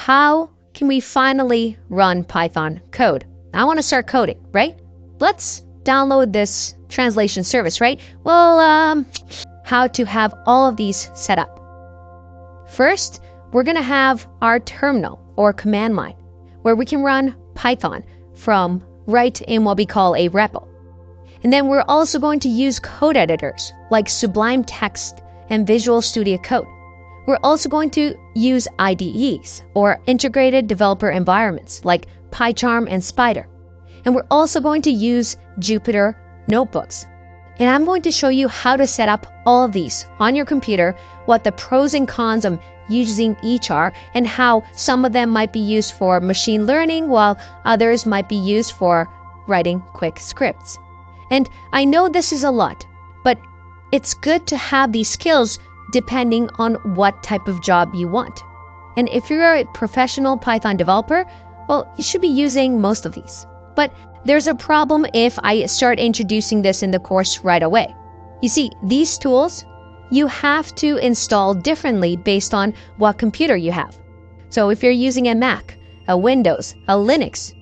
how can we finally run Python code? I want to start coding, right? Let's download this translation service, right? Well, how to have all of these set up. First, we're going to have our terminal or command line where we can run Python from right in what we call a REPL. And then we're also going to use code editors like Sublime Text and Visual Studio Code. We're also going to use IDEs or integrated developer environments like PyCharm and Spyder. And we're also going to use Jupyter notebooks. And I'm going to show you how to set up all of these on your computer, what the pros and cons of using each are, and how some of them might be used for machine learning while others might be used for writing quick scripts. And I know this is a lot, but it's good to have these skills depending on what type of job you want. And if you're a professional Python developer, well, you should be using most of these. But there's a problem if I start introducing this in the course right away. You see, these tools, you have to install differently based on what computer you have. So if you're using a Mac, a Windows, a Linux,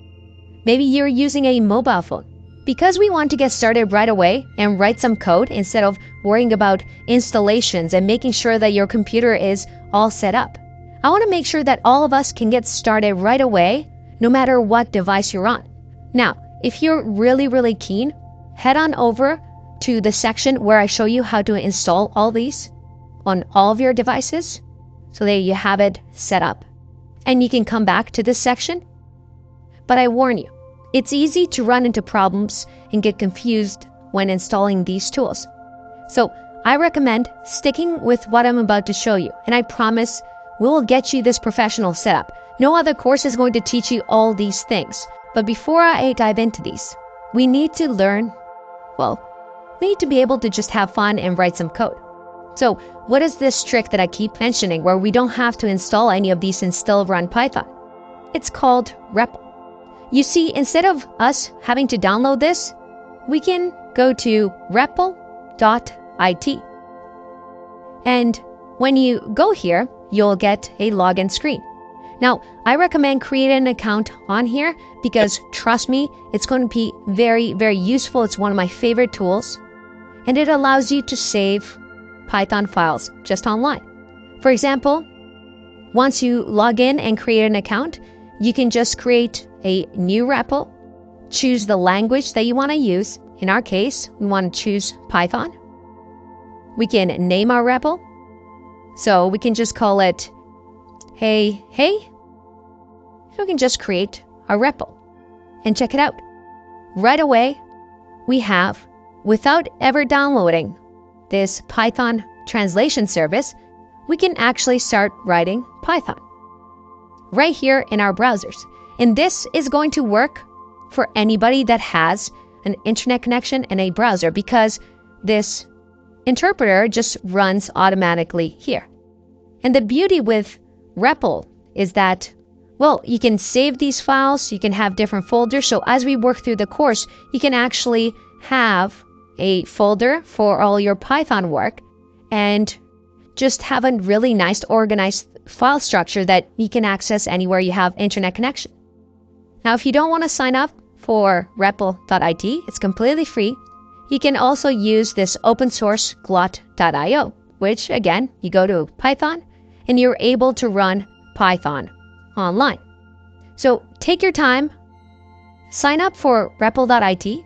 maybe you're using a mobile phone. Because we want to get started right away and write some code instead of worrying about installations and making sure that your computer is all set up, I want to make sure that all of us can get started right away, no matter what device you're on. Now, if you're really keen, head on over to the section where I show you how to install all these on all of your devices so that you have it set up. And you can come back to this section. But I warn you, it's easy to run into problems and get confused when installing these tools. So I recommend sticking with what I'm about to show you, and I promise we will get you this professional setup. No other course is going to teach you all these things. But before I dive into these, we need to learn, well, we need to be able to just have fun and write some code. So what is this trick that I keep mentioning where we don't have to install any of these and still run Python? It's called REPL. You see, instead of us having to download this, we can go to repl.it. And when you go here, you'll get a login screen. Now, I recommend creating an account on here because trust me, it's going to be very useful. It's one of my favorite tools, and it allows you to save Python files just online. For example, once you log in and create an account, you can just create a new REPL, choose the language that you want to use. In our case, we want to choose Python. We can name our REPL. So we can just call it Hey. So we can just create a REPL and check it out. Right away, we have, without ever downloading this Python translation service, we can actually start writing Python right here in our browsers. And this is going to work for anybody that has an internet connection and a browser because this interpreter just runs automatically here. And the beauty with REPL is that, well, you can save these files, you can have different folders. So as we work through the course, you can actually have a folder for all your Python work and just have a really nice organized file structure that you can access anywhere you have internet connection. Now, if you don't want to sign up for repl.it, it's completely free. You can also use this open source glot.io, which again, you go to Python and you're able to run Python online. So take your time, sign up for repl.it,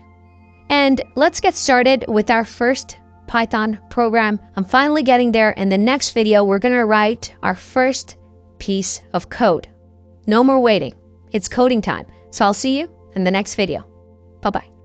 and let's get started with our first Python program. I'm finally getting there. In the next video, we're going to write our first piece of code. No more waiting. It's coding time. So I'll see you in the next video. Bye-bye.